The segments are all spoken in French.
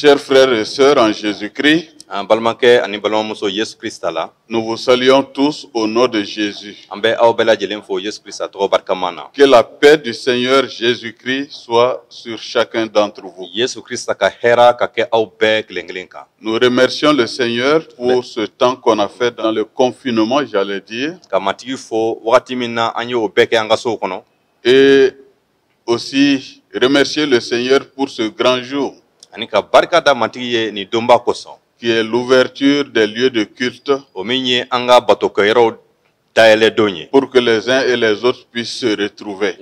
Chers frères et sœurs en Jésus-Christ, nous vous saluons tous au nom de Jésus. Que la paix du Seigneur Jésus-Christ soit sur chacun d'entre vous. Nous remercions le Seigneur pour ce temps qu'on a fait dans le confinement, j'allais dire. Et aussi remercier le Seigneur pour ce grand jour, qui est l'ouverture des lieux de culte, pour que les uns et les autres puissent se retrouver.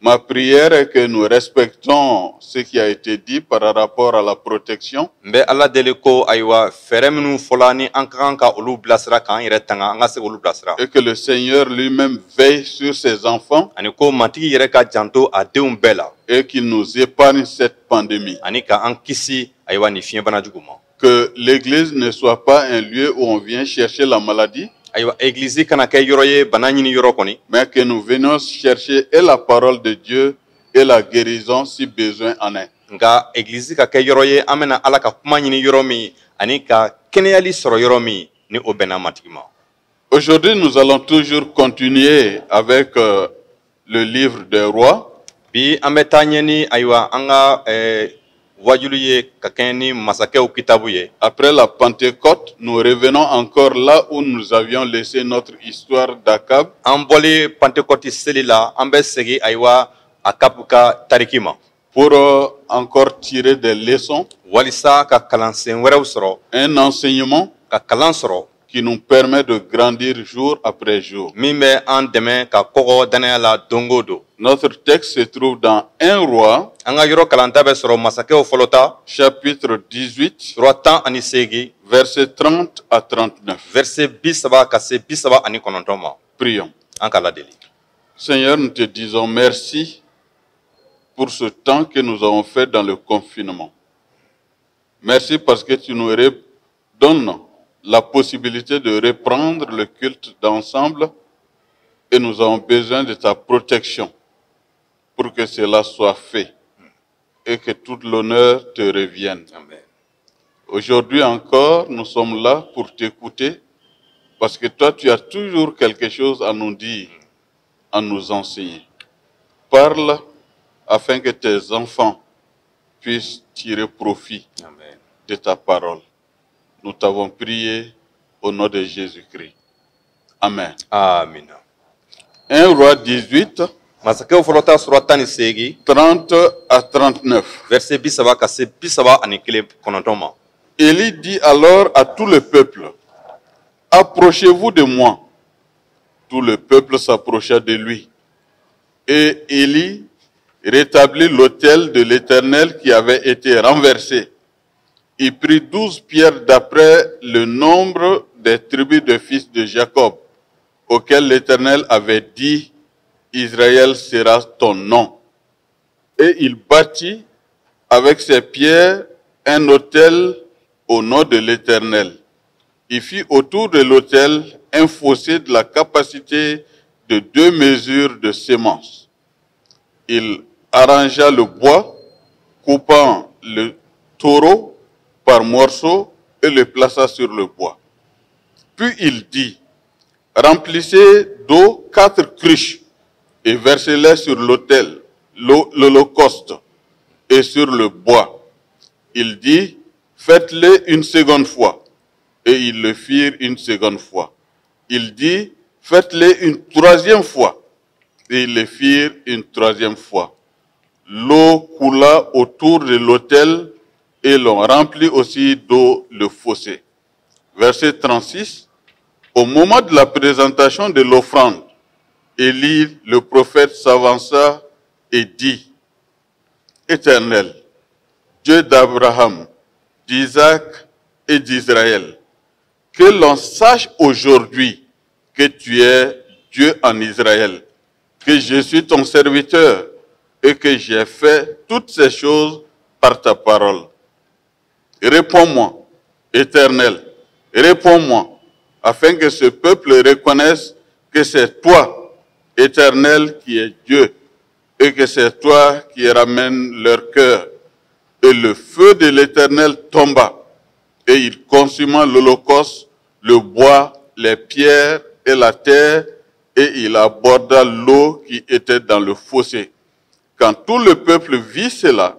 Ma prière est que nous respectons ce qui a été dit par rapport à la protection, et que le Seigneur lui-même veille sur ses enfants et qu'il nous épargne cette pandémie. Que l'église ne soit pas un lieu où on vient chercher la maladie, mais que nous venions chercher et la parole de Dieu et la guérison si besoin en est. Aujourd'hui, nous allons toujours continuer avec le livre des rois. Après la Pentecôte, nous revenons encore là où nous avions laissé notre histoire d'Akab, pour encore tirer des leçons, un enseignement qui nous permet de grandir jour après jour. Notre texte se trouve dans 1 Roi, chapitre 18, versets 30 à 39. Prions. Seigneur, nous te disons merci pour ce temps que nous avons fait dans le confinement. Merci parce que tu nous donnes la possibilité de reprendre le culte d'ensemble, et nous avons besoin de ta protection pour que cela soit fait et que tout l'honneur te revienne. Amen. Aujourd'hui encore, nous sommes là pour t'écouter parce que toi, tu as toujours quelque chose à nous dire, à nous enseigner. Parle afin que tes enfants puissent tirer profit de ta parole. Nous t'avons prié au nom de Jésus-Christ. Amen. Amen. 1 Roi 18, 30 à 39. Élie dit alors à tout le peuple, « Approchez-vous de moi. » Tout le peuple s'approcha de lui. Et Élie rétablit l'autel de l'Éternel qui avait été renversé. Il prit 12 pierres d'après le nombre des tribus de fils de Jacob, auxquelles l'Éternel avait dit, Israël sera ton nom. Et il bâtit avec ces pierres un autel au nom de l'Éternel. Il fit autour de l'autel un fossé de la capacité de 2 mesures de semences. Il arrangea le bois, coupant le taureau par morceaux et le plaça sur le bois. Puis il dit, remplissez d'eau 4 cruches et versez-les sur l'autel, l'holocauste et sur le bois. Il dit, faites-le une seconde fois. Et ils le firent une seconde fois. Il dit, faites-le une 3e fois. Et ils le firent une 3e fois. L'eau coula autour de l'autel et l'on remplit aussi d'eau le fossé. Verset 36. Au moment de la présentation de l'offrande, Élie, le prophète, s'avança et dit, Éternel, Dieu d'Abraham, d'Isaac et d'Israël, que l'on sache aujourd'hui que tu es Dieu en Israël, que je suis ton serviteur et que j'ai fait toutes ces choses par ta parole. Réponds-moi, Éternel, réponds-moi, afin que ce peuple reconnaisse que c'est toi, Éternel, qui es Dieu, et que c'est toi qui ramènes leur cœur Et le feu de l'Éternel tomba, et il consuma l'holocauste, le bois, les pierres et la terre, et il aborda l'eau qui était dans le fossé. Quand tout le peuple vit cela,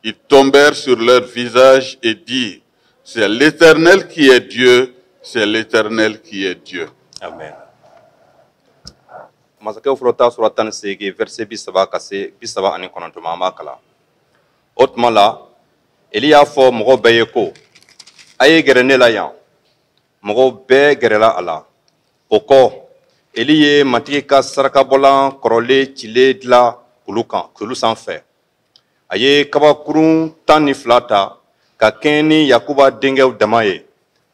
ils tombèrent sur leur visage et dirent, c'est l'Éternel qui est Dieu, c'est l'Éternel qui est Dieu. Amen. Masakɛw fɔlɔta sura 18 verset 30 ka se 39 an b'a kalan. O tuma la, Eli y'a fɔ mɔgɔw bɛɛ ye ko, a ye gɛrɛ ne la yan. Mɔgɔw bɛɛ gɛrɛla a la. O kɔ, Eli ye matigi ka sarakabɔlan kɔrɔlen cilen dilan kulu sanfɛ. A ye kabakurun 12 ta ka kɛɲɛ ni Yakuba denkɛw dama ye.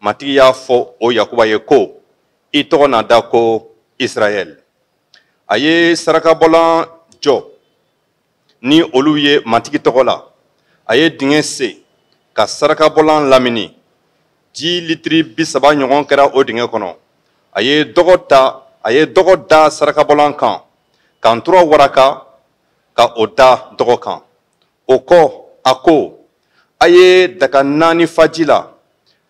Matigi y'a fɔ o Yakuba ye ko, i tɔgɔ na da ko Israɛl. A ye sarakabɔlan jɔ ni olu ye matigi tɔgɔ la. A ye dingɛ sen ka sarakabɔlan lamini. Ji litiri 30 ɲɔgɔn kɛra o dingɛ kɔnɔ. A ye dɔgɔ da sarakabɔlan kan, k'an tora waraka ka o da dɔgɔ kan. O kɔ, a ko, a ye daga 4 fa ji la,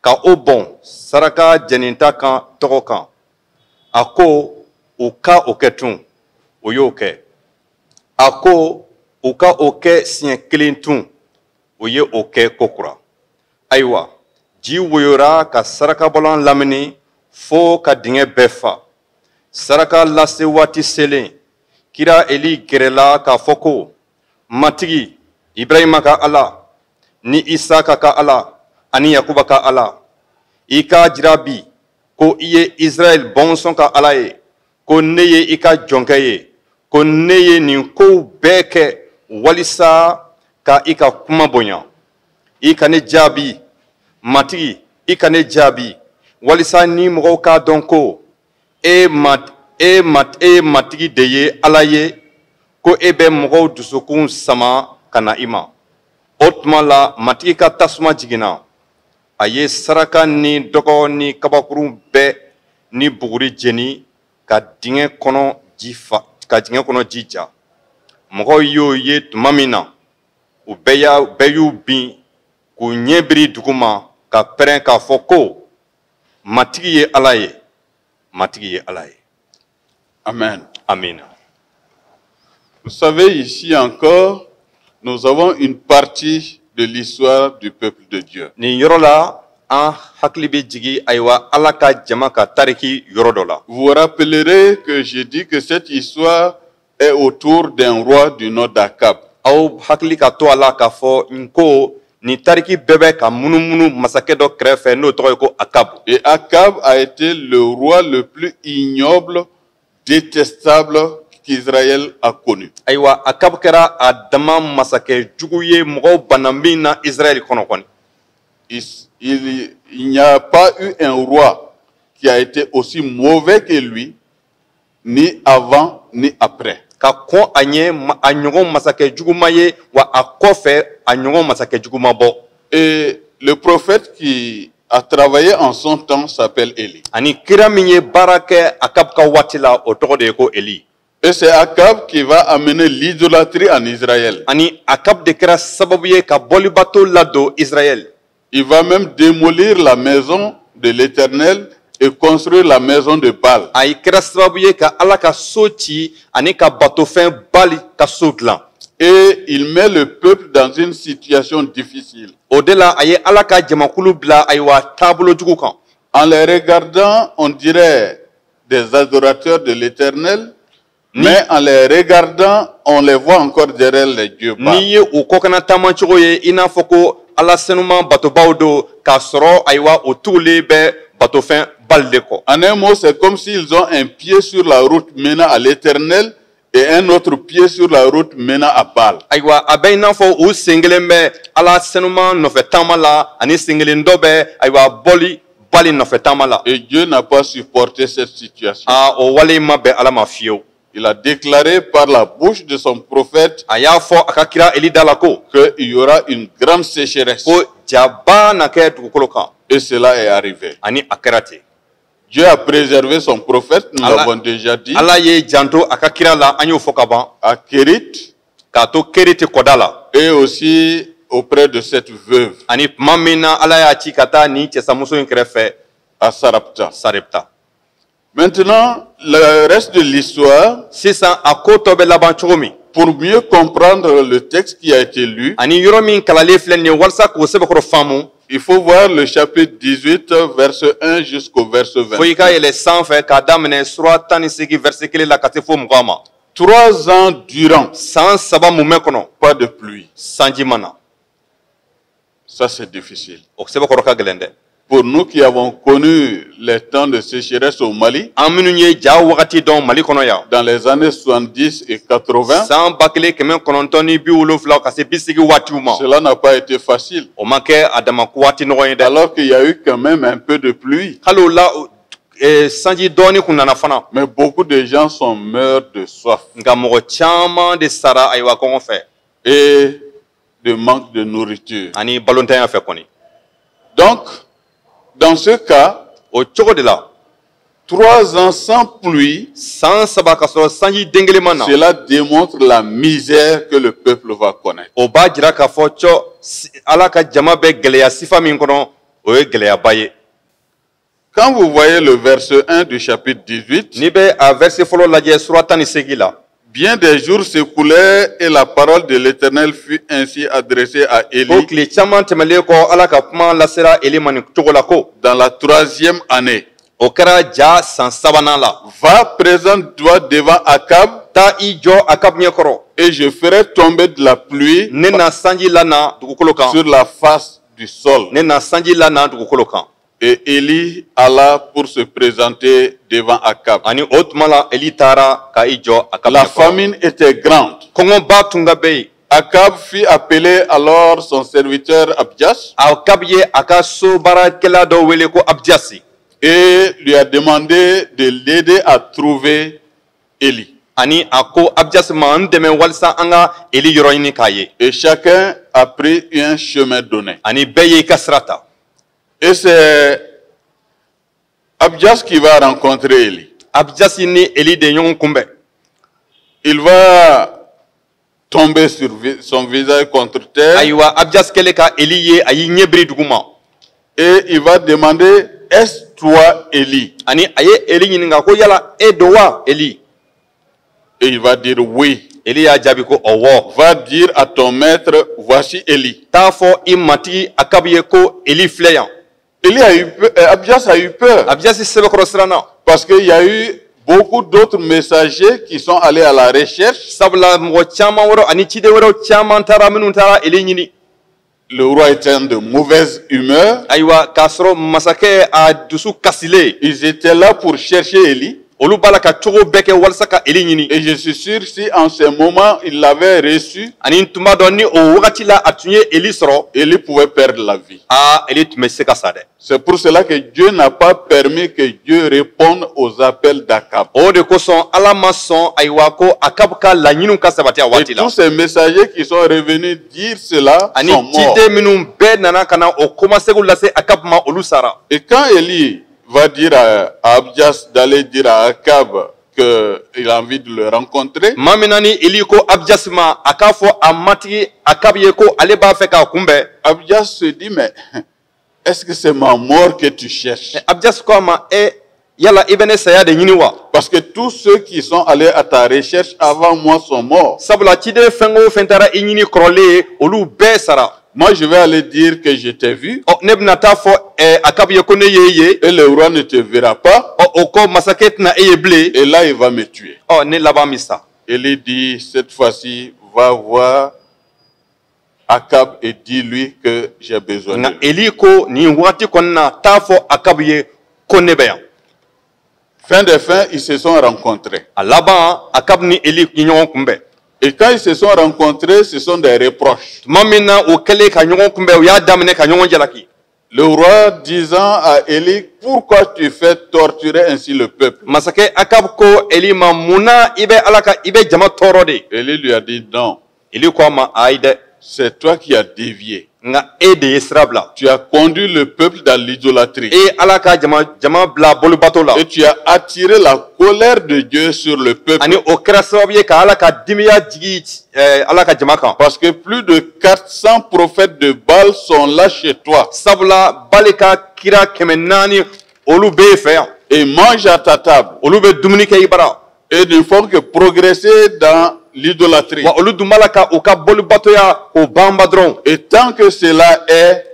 ka o bɔn saraka jɛninta kan dɔgɔ kan. A ko, u ka o kɛ tun, o y'o kɛ. A ko, u ka o kɛ siɲɛ 1 tun, o ye o kɛ kokura. Ayiwa, ji woyora ka sarakabɔlan lamini fo ka dingɛ bɛɛ fa. Saraka lase waati selen, kira Eli gɛrɛla k'a fɔ ko, matigi, Ibrahima ka Ala, ni Isaka ka Ala, ani Yakuba ka Ala, i ka jira bi ko i ye Israɛl bɔnsɔn ka Ala ye, ko ne ye i ka jɔnkɛ ye, ko ne ye nin kow bɛɛ kɛ walisa ka i ka kuma bonya. I ka ne jaabi, matigi, i ka ne jaabi, walisa ni mɔgɔw k'a dɔn ko e matigi de ye Ala ye, ko e bɛ mɔgɔw dusukun sama ka na i ma. O tuma la, matigi ka tasuma jiginna. A ye saraka ni dɔgɔ ni kabakurun bɛɛ ni buguri jeni ka dingɛ kɔnɔ ji ja. Mɔgɔw y'o ye tuma min na, u bɛɛ y'u bin k'u ɲɛ biri duguma ka pɛrɛn k'a fɔ ko matigi ye Ala ye, matigi ye Ala ye. Amen. Amen. Vous savez, ici encore, nous avons une partie de l'histoire du peuple de Dieu. Ni yɔrɔ la, an hakili bɛ jigin ayiwa Ala ka jama ka tariki yɔrɔ dɔ la. Vous vous rappellerez que j'ai dit que cette histoire est autour d'un roi du nom d'Akab. Aw hakili ka to a la k'a fɔ n ko ni tariki bɛɛ bɛ ka munumunu masakɛ dɔ kɛrɛfɛ n'o tɔgɔ ye ko Akab. Et Akab a été le roi le plus ignoble, détestable qu'Israël a connu. Ayiwa Akab kɛra a dama masakɛ jugu ye mɔgɔw banna min na Israël kɔnɔ kɔni. Il n'y a pas eu un roi qui a été aussi mauvais que lui, ni avant ni après. Ka kɔn a ɲɛ a ɲɔgɔn masakɛ juguma ye wa a kɔfɛ a ɲɔgɔn masakɛ juguma bɔ. Et le prophète qui a travaillé en son temps s'appelle Élie. Ani kira min ye baara kɛ Akab ka waati la o tɔgɔ de ye ko Eli. Et c'est Akab qui va amener l'idolâtrie en Israël. Ani Akab de kɛra sababu ye ka bɔlibato ladon Israël. Il va même démolir la maison de l'Éternel et construire la maison de Baal. A kɛra sababu ye ka Ala ka so ci ani ka batofɛn Bali ka so dilan. Et il met le peuple dans une situation difficile. O de la a ye Ala ka jamakulu bila ayiwa taabolo jugu kan. En les regardant, on dirait des adorateurs de l'Éternel, mais en les regardant, on les voit encore derrière les dieux Baal. Ni ye o kokana taamacogo ye i n'a fɔ ko Ala senuman batobaw do k'a sɔrɔ ayiwa o tugulen bɛ batofɛn Bali de kɔ. En un mot, c'est comme s'ils ont un pied sur la route menant à l'Éternel et un autre pied sur la route menant à Baal. Ayiwa a bɛ i n'a fɔ u sen kelen bɛ Ala senuman nɔfɛ taama la ani sen kelen dɔ bɛ ayiwa bɔli Bali nɔfɛ taama la. Et Dieu n'a pas supporté cette situation. O wale ma bɛn Ala ma fiyewu. Il a déclaré par la bouche de son prophète A y'a fɔ a ka kira Eli da la ko qu'il y aura une grande sécheresse. ko jaba na kɛ dugukolo kan. Et cela est arrivé. Ani a kɛra ten. Dieu a préservé son prophète, nous l'avons déjà dit, Ala ye janto a ka kira la an y'o fɔ ka ban à Kérit k'a to Keriti kɔda la et aussi auprès de cette veuve ani tuma min na Ala y'a ci ka taa nin cɛsamuso in kɛrɛfɛ à Sarepta. Sarepta. Maintenant, le reste de l'histoire, Sisan a ko tɔ bɛ laban cogo min pour mieux comprendre le texte qui a été lu, ani yɔrɔ min kalalen filɛ nin ye walasa k'o sɛbɛkɔrɔ faamu il faut voir le chapitre 18, verset 1 jusqu'au verset fo i 20. ka yɛlɛ sanfɛ k'a daminɛ sura 18 verset 1 la ka se fo 20 ma 3 ans durant, san 3 mumɛ kɔnɔ pas de pluie. sanji ma na Ça, c'est difficile. o sɛbɛkɔrɔ ka gɛlɛn dɛ Pour nous qui avons connu les temps de sécheresse au Mali, an minnu ye ja wagati dɔn Mali kɔnɔ yan dans les années 70 et 80, san 1970 ka se 80 waatiw ma cela n'a pas été facile. o ma kɛ a dama waati nɔgɔ ye dɛ Alors qu'il y a eu quand même un peu de pluie. hali o la sanji dɔɔni kun nana fana Mais beaucoup de gens sont morts de soif nka mɔgɔ caman de sara ayiwa kɔngɔ fɛ et de manque de nourriture. ani balontanya fɛ kɔni Donc, dans ce cas, o cogo de la 3 ans sans pluie, san 3 ka sɔrɔ sanji den kelen ma na cela démontre la misère que le peuple va connaître. o b'a jira k'a fɔ Ala ka jama bɛ gɛlɛya sifa min kɔnɔ o ye gɛlɛyaba ye Quand vous voyez le verset 1 du chapitre 18, n'i bɛ a verset fɔlɔ lajɛ sura 18 la bien des jours s'écoulèrent et la parole de l'Éternel fut ainsi adressée à ko Élie tile caman tɛmɛlen kɔ Ala ka kuma lasera Eli ma nin cogo la ko dans la 3e année. o kɛra ja san 3nan la Va, présente-toi devant Akab taa i jɔ Akabu ɲɛkɔrɔ et je ferai tomber de la pluie ne na sanji lana dugukolo kan sur la face du sol. ne na sanji lana dugukolo kan Et Élie alla pour se présenter devant Akab. ani o tuma la Eli taara ka i jɔ Akabu La ɲɛkɔrɔ famine était grande. kɔngɔba tun ka bɛ yen Akab fit appeler alors son serviteur Abdias Akabu ye a ka sobaarakɛla dɔ wele ko Abdiasi et lui a demandé de l'aider à trouver Élie. ani a ko Abdiasi ma n dɛmɛ walasa an ka Eli yɔrɔ ɲini k'a ye Et chacun a pris un chemin donné. ani bɛɛ y'i ka sira ta Et c'est Abdias qui va rencontrer Élie. Abdiasi ni Eli de ɲɔgɔn kunbɛn Il va tomber sur son visage contre terre ayiwa Abdiasi kɛlen ka Eli ye a y'i ɲɛ biri duguma et il va demander, est-ce toi Élie? ani a ye Eli ɲininka ko yala e don wa Eli Et il va dire oui. Eli y'a jaabi ko ɔwɔ Va dire à ton maître, voici Élie. t'a fɔ i matigi Akabu ye ko Eli filɛ yan Abdias a eu peur Abdiasi sɛbɛkɔrɔ siranna parce qu'il y a eu beaucoup d'autres messagers qui sont allés à la recherche. sabula mɔgɔ caman wɛrɛ ani ciden wɛrɛw caman taara minnu taara Eli ɲini Le roi était de mauvaise humeur. ayiwa k'a sɔrɔ masakɛ a dusu kasilen Ils étaient là pour chercher Élie. olu b'a la ka cogo bɛɛ kɛ walasa ka Eli ɲini Et je suis sûr si en ce moment il l'avait reçu, ani tun b'a dɔn ni o wagati la a tun ye Eli sɔrɔ Élie pouvait perdre la vie. Eli tun bɛ se ka sa dɛ C'est pour cela que Dieu n'a pas permis que Dieu réponde aux appels d'Akab. o de kosɔn Ala ma sɔn ayiwa ko Akabu ka laɲiniw ka sabati a Et waati la tous ces messagers qui sont revenus dire cela ani sont morts. ciden minnu bɛɛ nana ka na o komasegu lase Akabu ma olu sara Et quand Élie va dire à Abdias d'aller dire à Akab qu'il a envie de le rencontrer, maa min na ni Eli ko Abdiasi ma a k'a fɔ a matigi Akabu ye ko ale b'a fɛ k'a kunbɛn Abdias se dit, mais est-ce que c'est ma mort que tu cherches? Abdiasi ko a ma yala i bɛ ne saya de ɲini wa Parce que tous ceux qui sont allés à ta recherche avant moi sont morts. sabula ciden fɛn o fɛn taara i ɲini kɔrɔlen ye olu bɛɛ sara Moi, je vais aller dire que je t'ai vu ne bɛna taa fɔ Akabu ye ko ne ye ye et le roi ne te verra pas. o ko masakɛ tɛna e ye bilen Et là, il va me tuer. ne laban min sa Élie dit, cette fois-ci, va voir Akab et dis-lui que j'ai besoin de nka lui. Eli ko nin wagati kɔnɔna na t'a fɔ Akabu ye ko ne bɛ yan Fin de fin, ils se sont rencontrés. a laban Akabu ni Eli ye ɲɔgɔn kunbɛn Et quand ils se sont rencontrés, ce sont des reproches. tuma min na o kɛlen ka ɲɔgɔn kunbɛn u y'a daminɛ ka ɲɔgɔn jalaki Le roi disant à Élie, pourquoi tu fais torturer ainsi le peuple? masakɛ Akabu ko Eli ma mun na i bɛ jama tɔɔrɔ de Élie lui a dit, non, Eli ko a ma ayi dɛ c'est toi qui as dévié. nga e de ye sira bila. Tu as conduit le peuple dans l'idolâtrie. E ala ka jama bila bolibato la. Et tu as attiré la colère de Dieu sur le peuple. Ani o kɛra sababu ye ka ala ka dimiya jigi ala ka jama kan. Parce que plus de 400 prophètes de Baal sont là chez toi. Sabula bali ka kira 400 olu b'e fɛ yan. Et mangent à ta table. Olu bɛ dumuni kɛ i bara. Et ne font que progresser dans l'idolâtrie. Wa olu dun b'a la ka u ka bolibatoya k'o banba dɔrɔn. Et tant que cela est,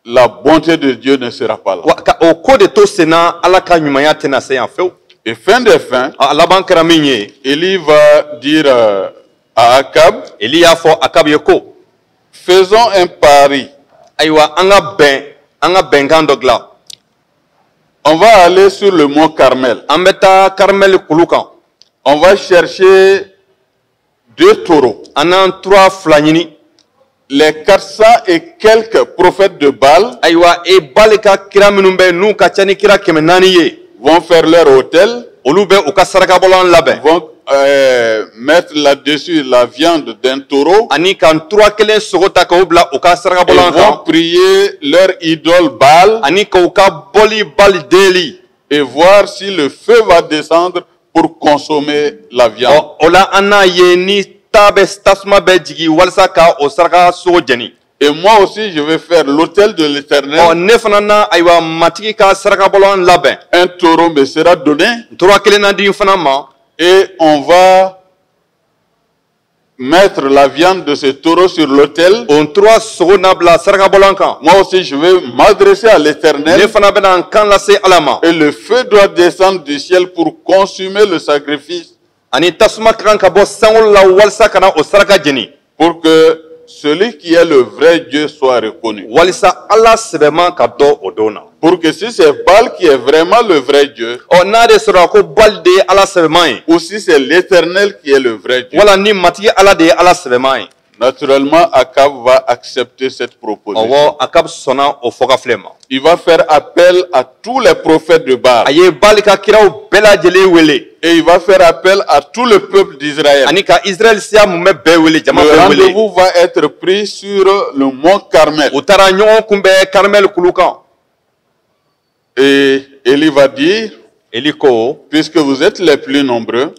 la bonté de Dieu ne sera pas là. Wa ka o ko de to senna ala ka ɲumanya tɛna se yan fewu. Et fin des fins, A laban kɛra min ye. Élie va dire à Akab, Eli y'a fɔ Akabu ye ko. faisons un pari. Ayiwa an ka bɛnkan dɔ dilan. On va aller sur le mont Carmel. An bɛ taa Karimɛli kulu kan. On va chercher 2 taureaux. An n'an tura 2 ɲini. Les 400 et quelques prophètes de Baal Ayiwa e bali ka kira minnu bɛ n'u ka ca ni kira 400 ye. vont faire leur autel, Olu bɛ u ka sarakabɔlan labɛn. vont mettre là-dessus la viande d'un taureau Ani ka tura kelen sogo ta k'o bila u ka et sarakabɔlan vont kan. prier leur idole Baal Ani k'u ka bɔli bali deli. et voir si le feu va descendre pour consommer la viande. O la an n'a ye ni tasuma bɛ jigin walasa ka o saraka sogo jeni. Et moi aussi, je vais faire l'autel de l'Éternel. Ne fana na ayiwa matigi ka sarakabɔlan labɛn. Un taureau me sera donné Tura kelen na di fana ma. et on va mettre la viande de ce taureau sur l'autel. O tura sogo na bila sarakabɔlan kan. Moi aussi, je vais m'adresser à Ne l'Éternel fana bɛna n kan lase ala ma. et le feu doit descendre du ciel pour consumer le sacrifice, Ani tasuma ka kan ka bɔ sankolo la walasa ka na o saraka jeni. pour que celui qui est le vrai Dieu soit reconnu. Walisa ala sɛbɛman ka dɔ o don na. Pour que si c'est Baal qui est vraiment le vrai Dieu, N'a de sɔrɔ ko bali de ye ala sɛbɛman ye. ou si c'est l'Éternel qui est le vrai Dieu, Wala ni matigi ala de ye ala sɛbɛman ye. naturellement, Akab va accepter cette proposition. Ɔwɔ Akabu sɔnna o fɔkafilɛ ma. Il va faire appel à tous les prophètes de Baal. A ye bali ka kiraw bɛɛ lajɛlen wele. Et il va faire appel à tout le peuple d'Israël. Ani ka Israël siya mun bɛ bɛɛ wele jama Le bɛɛ wele. rendez-vous va être pris sur le mont Carmel. U taara ɲɔgɔn kunbɛn Karimɛli kulu kan. Et Élie va dire, Eli ko puisque vous êtes les plus nombreux,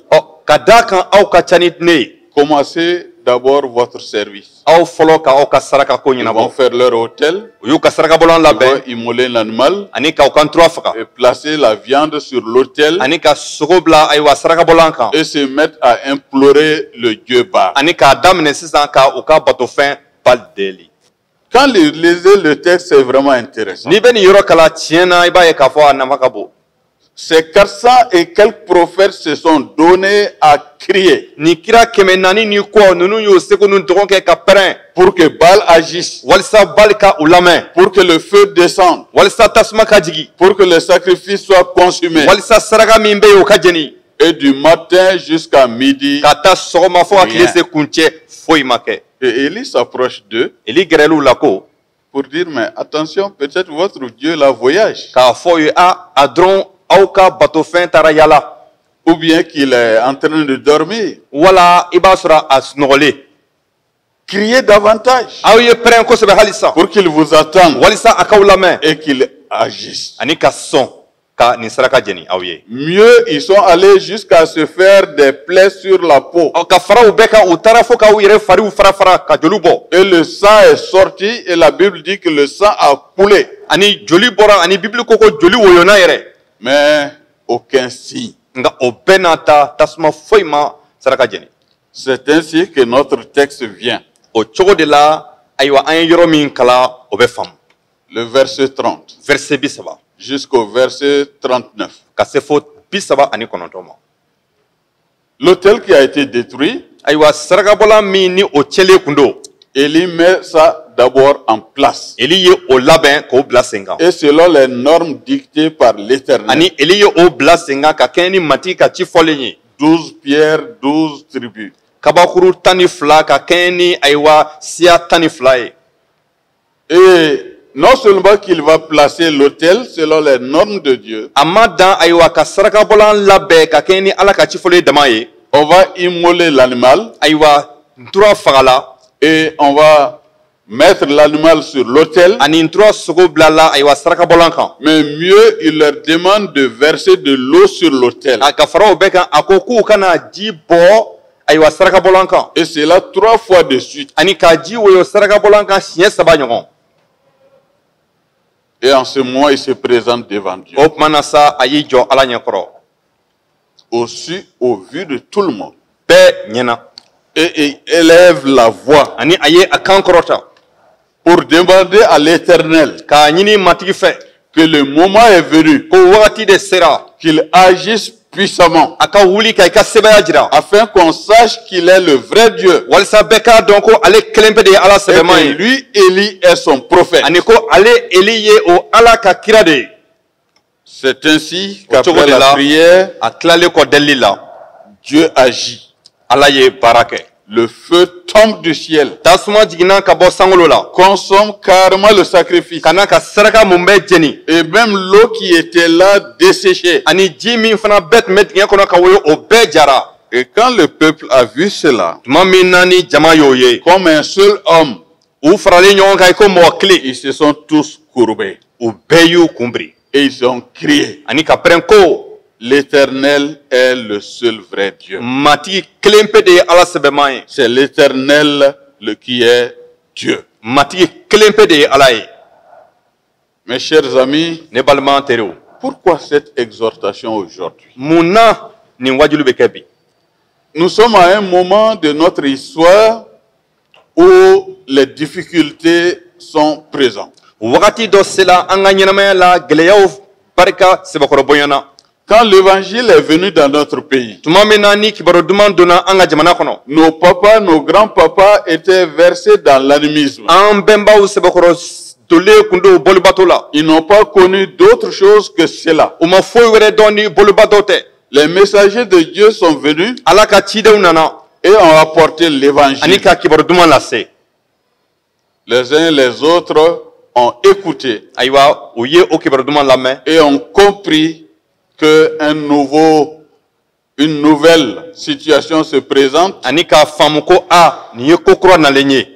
ka d'a kan aw ka ca ni ne ye. commencez d'abord votre service. Aw fɔlɔ ka aw ka saraka ko Ils vont ɲɛnabɔ. faire leur hôtel, U y'u ka sarakabɔlan ils vont labɛn. immoler l'animal Ani k'aw kan tura faga. et placer la viande sur l'autel Ani ka sogo bila ayiwa sarakabɔlan kan. et se mettre à implorer le Dieu Baal. Ani k'a daminɛ sisan ka u ka batofɛn bali deli. Quand vous lisez le texte, c'est vraiment intéressant. N'i bɛ nin yɔrɔ kala tiɲɛ na i b'a ye k'a fɔ a nafa ka bon. Ces 400 et quelques prophètes se sont donnés à crier Nin kira 400 ni kɔ ninnu y'u seko n'u dɔgɔ kɛ ka pɛrɛn. pour que Baal agisse, Walisa bali ka u lamɛn. pour que le feu descende, Walisa tasuma ka jigin. pour que le sacrifice soit consumé. Walisa saraka min bɛ yen o ka jeni. Et du matin jusqu'à midi, Ka taa sɔgɔma fɔ ka tile se kuncɛ foyi ma kɛ. et Élie s'approche d'eux Eli gɛrɛl'u la ko pour dire, mais attention, peut-être votre Dieu la voyage, k'a fɔ u ye a dɔrɔn aw ka batofɛn taara yala. ou bien qu'il est en train de dormir. Wala i b'a sɔrɔ a sunɔgɔlen. Criez davantage Aw ye pɛrɛn kosɛbɛ halisa. pour qu'il vous attende Walisa a k'aw lamɛn. et qu'il agisse. Ani ka sɔn ka nin saraka jeni aw ye. Mieux, ils sont allés jusqu'à se faire des plaies sur la peau. Ka fara u bɛɛ kan u taara fo k'aw yɛrɛ fariw fara ka joli bɔ. Et le sang est sorti et la Bible dit que le sang a coulé. Ani joli bɔra ani bibili ko ko joli woyonna yɛrɛ. Mais aucun signe. Nka o bɛɛ n'a ta tasuma foyi ma saraka jeni. C'est ainsi que notre texte vient. O cogo de la ayiwa an ye yɔrɔ min kala o bɛ faamu. Le verset 30 verset 30 jusqu'au verset 39. ka se fo 39 ma. L'autel qui a été détruit, Ayiwa sarakabɔla min ni o cɛlen kun don. Élie met ça d'abord en place. Eli ye o labɛn k'o bila sen kan. Et selon les normes dictées par l'Éternel. Ani Eli ye o bila sen kan ka kɛɲɛ ni matigi ka ci fɔlen ye. 12 pierres, 12 tribus. Kabakuru 12 ka kɛɲɛ ni ayiwa siya 12 ye. Et non seulement qu'il va placer l'autel selon les normes de Dieu, A ma dan ayiwa ka sarakabɔlan labɛn ka kɛɲɛ ni Ala ka ci fɔlen dama ye. on va immoler l'animal Ayiwa n tora fagala. et on va mettre l'animal sur l'autel, ani ntura sogo bila la aywa saraka bɔlan kan mais mieux, il leur demande de verser de l'eau sur l'autel. a ka fara o bɛɛ kan a ko k'u kana ji bɔ aywa saraka bɔlan kan Et c'est là 3 fois de suite. ani ka ji woyo saraka bɔlan kan siɲɛ 3 ɲɔgɔn. Et en ce moment, il se présente devant Dieu. O tuma na sa a y'i jɔ ala ɲɛkɔrɔ Aussi au vu de tout le monde. bɛɛ ɲɛna Et il élève la voix ani a ye a kan kɔrɔta pour demander à l'Éternel k'a ɲini matigi fɛ que le moment est venu ko wagati de sera qu'il agisse puissamment a ka wuli ka i ka sɛbɛya jira afin qu'on sache qu'il est le vrai Dieu walisa bɛɛ k'a dɔn ko ale kelen pe de ye ala et sɛbɛman que ye lui, Élie, est son prophète. ani ko ale eli ye o ala ka kira de ye. C'est ainsi Au cogo qu'après de la la- prière, a tilalen kɔ delili la Dieu agit. ala ye baara kɛ Le feu tombe du ciel, tasuma jiginna ka bɔ sankolo la consomme carrément le sacrifice. ka na ka saraka mun bɛ jeni Et même l'eau qui était là desséchée. ani ji min fana bɛɛ tun bɛ dingɛ kɔnɔ ka woyo o bɛɛ jara. Et quand le peuple a vu cela, tuma min na ni jama y'o ye comme un seul homme, u faralen ɲɔgɔn kan i ko mɔgɔ kelen ils se sont tous courbés. u bɛɛ y'u kunbiri Et ils ont crié, ani ka pɛrɛn ko l'Éternel est le seul vrai Dieu. matigi kelen pe de ye ala sɛbɛman ye C'est l'Éternel qui est Dieu. matigi kelen pe de ye ala ye. Mes chers amis, ne balima teriw pourquoi cette exhortation aujourd'hui? mun na nin wajulu bɛ kɛ bi. Nous sommes à un moment de notre histoire où les difficultés sont présentes. wagati dɔ sela an ka ɲɛnamaya la gɛlɛyaw barika sɛbɛkɔrɔ bonyana. Quand l'évangile est venu dans notre pays, tuma min na ni kibaru duman donna an ka jamana kɔnɔ nos papas, nos grands-papas étaient versés dans l'animisme. an bɛnbaw sɛbɛkɔrɔ dolen kun do bolibato la Ils n'ont pas connu d'autre chose que cela. u ma foyi wɛrɛ dɔn ni bolibato tɛ. Les messagers de Dieu sont venus ala ka cidenw nana et ont apporté ani l'évangile. ka kibaru duman lase. Les uns et les autres ont écouté ayiwa u ye o kibaru duman lamɛn et ont compris que une nouvelle situation se présente. ani k'a faamu ko a nin ye ko kura nalen ye.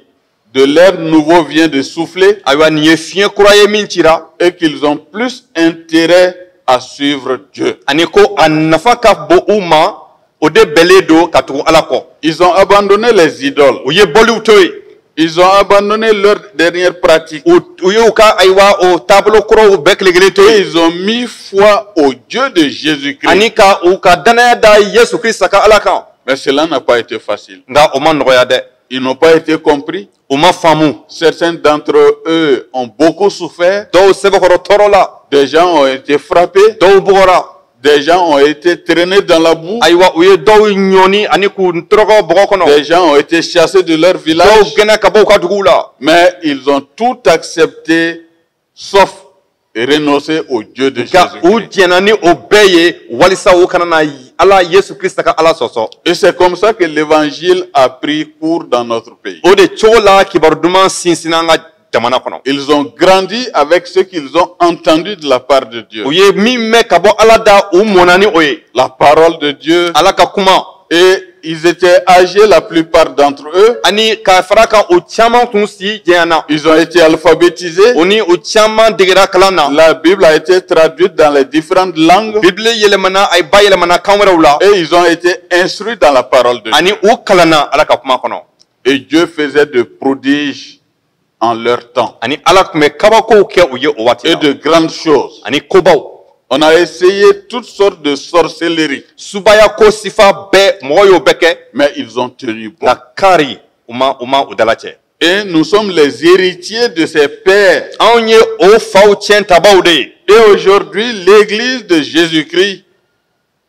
De l'air nouveau vient de souffler ayiwa nin ye fiɲɛ kura ye min cira et qu'ils ont plus intérêt à suivre Dieu. ani ko a nafa ka bon u ma o de bɛnlen don ka tugu ala kɔ. Ils ont abandonné les idoles. u ye bɔliw to yen Ils ont abandonné leurs dernières pratiques. u y'u ka ayiwa o taabolo kuraw bɛɛ kelen kelen to Et yen ils ont mis foi au Dieu de Jésus-Christ. ani ka u ka danaya da yesu kirista ka ala kan. Mais cela n'a pas été facile. nka o ma nɔgɔya dɛ. Ils n'ont pas été compris. u ma faamu. Certains d'entre eux ont beaucoup souffert. dɔw sɛbɛkɔrɔ tɔɔrɔ la Des gens ont été frappés. dɔw bugɔra Des gens ont été traînés dans la boue. ayiwa u ye dɔw ɲɔni ani k'u tɔrɔgɔ bɔgɔ kɔnɔ Des gens ont été chassés de leur dɔw village. gɛnɛ ka bɔ u ka duguw la. Mais ils ont tout accepté, sauf renoncer au Dieu de nka u Jésus-Christ. jɛnna ni o bɛɛ ye walisa u kana na ala yesu kirista ka ala sɔsɔ. Et c'est comme ça que l'évangile a pris cours dans notre pays. o de cogo la kibaru duman sinsinna an ka jamana kɔnɔ. Ils ont grandi avec ce qu'ils ont entendu de la part de Dieu. u ye min mɛn ka bɔ ala da u mɔnna ni o ye. La parole de Dieu. ala ka kuma Et ils étaient âgés, la plupart d'entre eux. ani ka fara kan o caman kun si jɛnyana. Ils ont été alphabétisés. o ni o caman degera kalan na. La Bible a été traduite dans les différentes langues. bibili yɛlɛmana a ye ba yɛlɛmana kan wɛrɛw la. Et ils ont été instruits dans la parole de Dieu. ani u kalanna ala ka kuma kɔnɔ. Et Dieu faisait de prodiges en leur temps. ani ala tun bɛ kabakow kɛ u ye o waati Et la. de grandes choses. ani kobaw. On a essayé toutes sortes de sorcelleries. subaya ko sifa bɛɛ mɔgɔ y'o bɛɛ kɛ. Mais ils ont tenu bon. nka kari u ma u dala cɛ. Et nous sommes les héritiers de ces pères. anw ye o faw tiɲɛ tabaw de ye. Et aujourd'hui, l'église de Jésus-Christ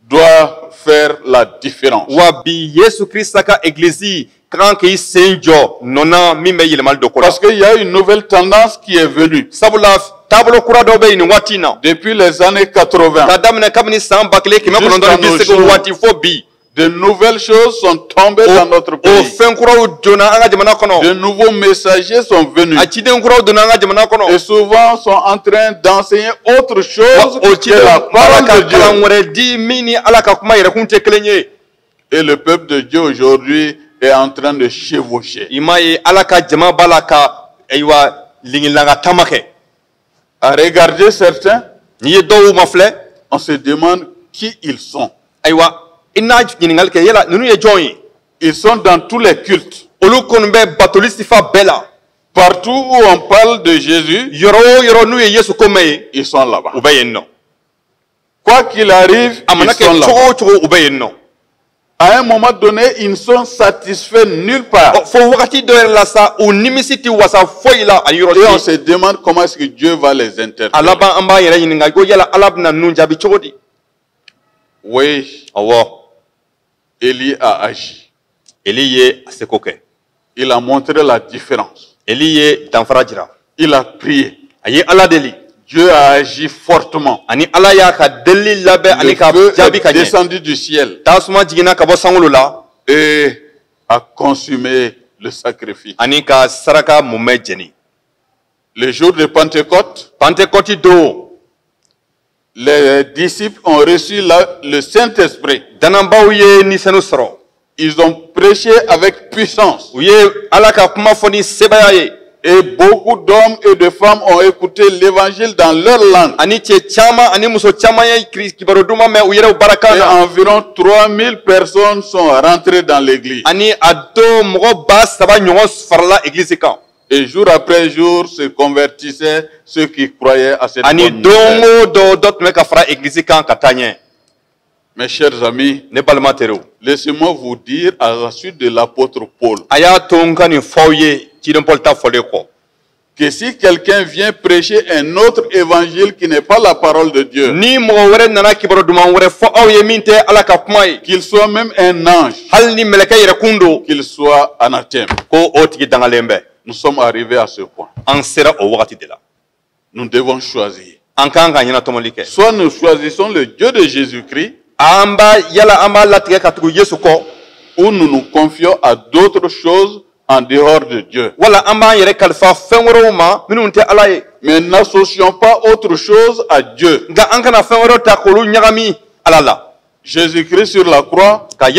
doit faire la différence. wa bi yesu kirista ka egilizi ka kan k'i sen jɔ nɔnna min bɛ yɛlɛmali dɔ ko la. Parce qu'il y a une nouvelle tendance qui est venue. sabula taabolo kura dɔ bɛ yen nin waati in na. Depuis les années 80, ka daminɛ kabini san 1980 waati fo bi. de nouvelles choses sont tombées dans notre o pays. fɛn kuraw donna an ka jamana De kɔnɔ. nouveaux messagers sont venus a ciden kuraw donna an ka jamana et kɔnɔ. souvent sont en train d'enseigner autre chose o que la ciden ala parole ka de kalan Dieu. wɛrɛ di min ni ala ka kuma yɛrɛkun tɛ kelen ye. Et le peuple de Dieu aujourd'hui est en train de chevaucher. i m'a ye ala ka jama b'a la ka À regarder certains, on se demande qui ils sont. Ils sont dans tous les cultes. Partout où on parle de Jésus, ils sont là-bas. Quoi qu'il arrive, ils sont là-bas. À un moment donné, ils ne sont satisfaits nulle part. Et on se demande comment est-ce que Dieu va les interpeller. Oui, Élie a agi. Il a montré la différence. Il a prié. Dieu a agi fortement. Le feu est descendu du ciel et a consumé le sacrifice. Le jour de Pentecôte, les disciples ont reçu le Saint-Esprit. Ils ont prêché avec puissance. Et beaucoup d'hommes et de femmes ont écouté l'évangile dans leur langue. Et environ 3000 personnes sont rentrées dans l'église. Et jour après jour se convertissaient ceux qui croyaient à cette bonne nouvelle. Mes chers amis, laissez-moi vous dire à la suite de l'apôtre Paul que si quelqu'un vient prêcher un autre évangile qui n'est pas la parole de Dieu, qu'il soit même un ange, qu'il soit anathème. Nous sommes arrivés à ce point. Nous devons choisir. Soit nous choisissons le Dieu de Jésus-Christ, ou nous nous confions à d'autres choses en dehors de Dieu. Mais n'associons pas autre chose à Dieu. Jésus-Christ sur la croix a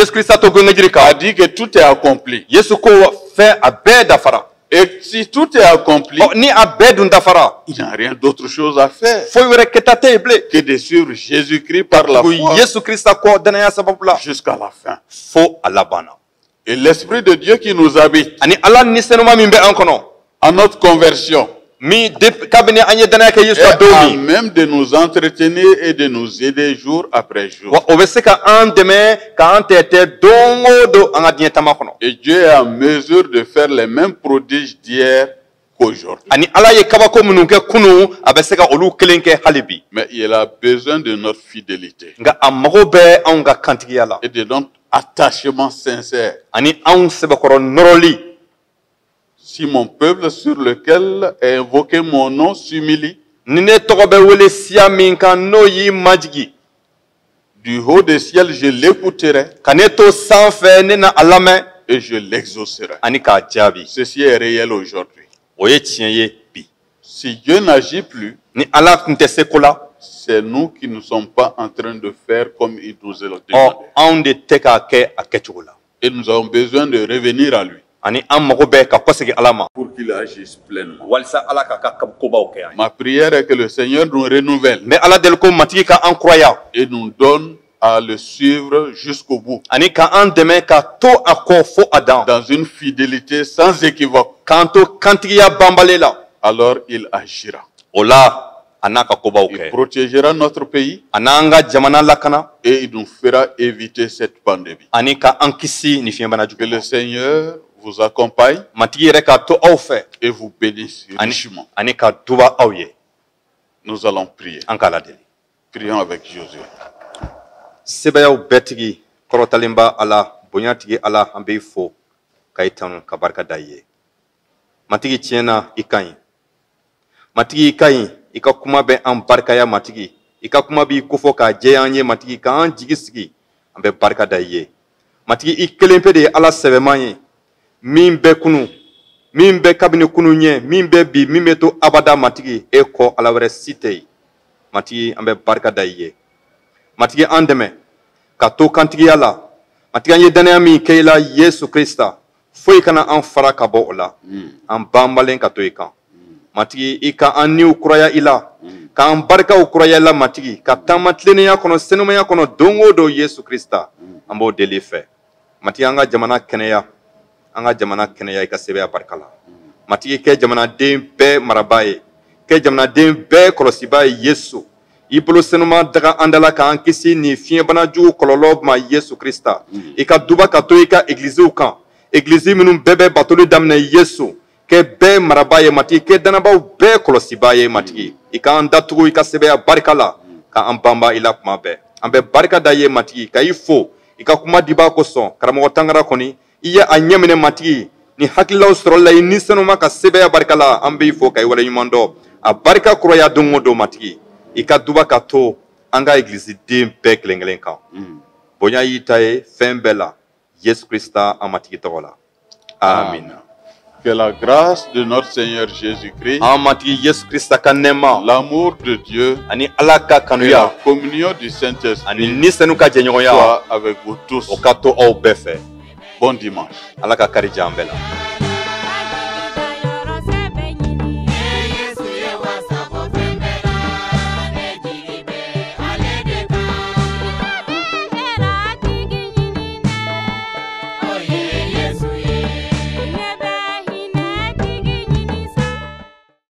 dit que tout est accompli. Et si tout est accompli, il n'y a rien d'autre chose à faire que de suivre Jésus-Christ par la foi jusqu'à la fin. Et l'Esprit de Dieu qui nous habite à notre conversion est à même de nous entretenir et de nous aider jour après jour. Et Dieu est en mesure de faire les mêmes prodiges d'hier qu'aujourd'hui. Mais il a besoin de notre fidélité et de notre attachement sincère. Si mon peuple sur lequel est invoqué mon nom s'humilie, du haut des ciels je l'écouterai et je l'exaucerai. Ceci est réel aujourd'hui. Si Dieu n'agit plus, c'est nous qui ne sommes pas en train de faire comme il nous a demandé. Et nous avons besoin de revenir à lui pour qu'il agisse pleinement. Ma prière est que le Seigneur nous renouvelle et nous donne à le suivre jusqu'au bout, dans une fidélité sans équivoque. Alors il agira. Il protégera notre pays et il nous fera éviter cette pandémie. Que le Seigneur vous accompagne et vous bénisse richement. Nous allons prier. Prions avec Josué. Ika kuma be an barkaya matigi ika kuma bi kofo ka jeyanye matigi ka an jigi sigi an be barka da ye matigi I kelempe de ala sebemanye min be kunu min be kabini kunu nye min be bi min be to abada matigi e ko ala wɛrɛ site matigi an be barka da ye matigi an dɛmɛ ka to kantigiya la matigi an ye danaya min kɛ I la Yesu Krista foyi kana an fara ka bɔ o la an banbalen ka to i kan matigi i ka an niw kuraya i la k'an barikaw kuraya i la matigi ka taama tilennenya kɔnɔ senumanya kɔnɔ don o don Yesu Krista an b'o deli i fɛ matigi an ka jamana kɛnɛya i ka sɛbɛya barika la matigi kɛ jamanaden bɛɛ marabaa ye kɛ jamanaden bɛɛ kɔlɔsibaa ye Yesu i bolo senuma daga an dala k'an kisi ni fiɲɛbana jugu kɔlɔlɔ ma Yesu Krista i ka duba ka to i ka egiliziw kan egilizi minnu bɛɛ bɛ batoli daminɛ Yesu kɛ bɛɛ marabaa ye matigi kɛ danabaw bɛɛ kɔlɔsibaa ye matigi i k'an datugu i ka sɛbɛya barika la k'an banba i la kuma bɛɛ an bɛ barika da ye matigi ka i fo i ka kuma dibaa kosɔn karamɔgɔ Tangara kɔni i ye a ɲɛminɛ matigi ni hakililaw sɔrɔla la i ni senuma ka sɛbɛya barika la an b'i fo ka i waleɲuman dɔn a barika kuraya don o don matigi i ka duba ka to an ka egiliziden bɛɛ kelen kelen kan bonya y'i ta ye fɛn bɛɛ la Yesu Krista an matigi tɔgɔ la amen. Que la grâce de notre Seigneur Jésus-Christ, l'amour de Dieu et la communion du Saint-Esprit soit avec vous tous. Bon dimanche.